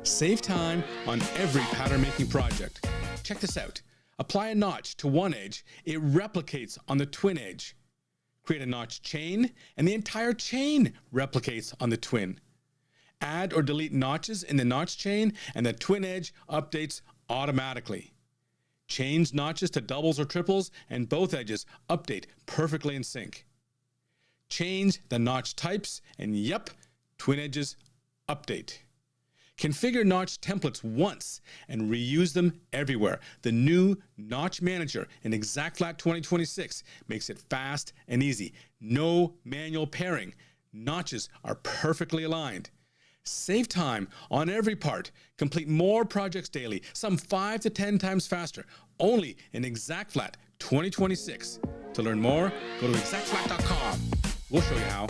Save time on every pattern making project. Check this out. Apply a notch to one edge, it replicates on the twin edge. Create a notch chain, and the entire chain replicates on the twin. Add or delete notches in the notch chain, and the twin edge updates automatically. Change notches to doubles or triples, and both edges update perfectly in sync. Change the notch types, and yep, twin edges update. Configure notch templates once and reuse them everywhere. The new Notch Manager in ExactFlat 2026 makes it fast and easy. No manual pairing. Notches are perfectly aligned. Save time on every part. Complete more projects daily, some 5 to 10 times faster, only in ExactFlat 2026. To learn more, go to ExactFlat.com. We'll show you how.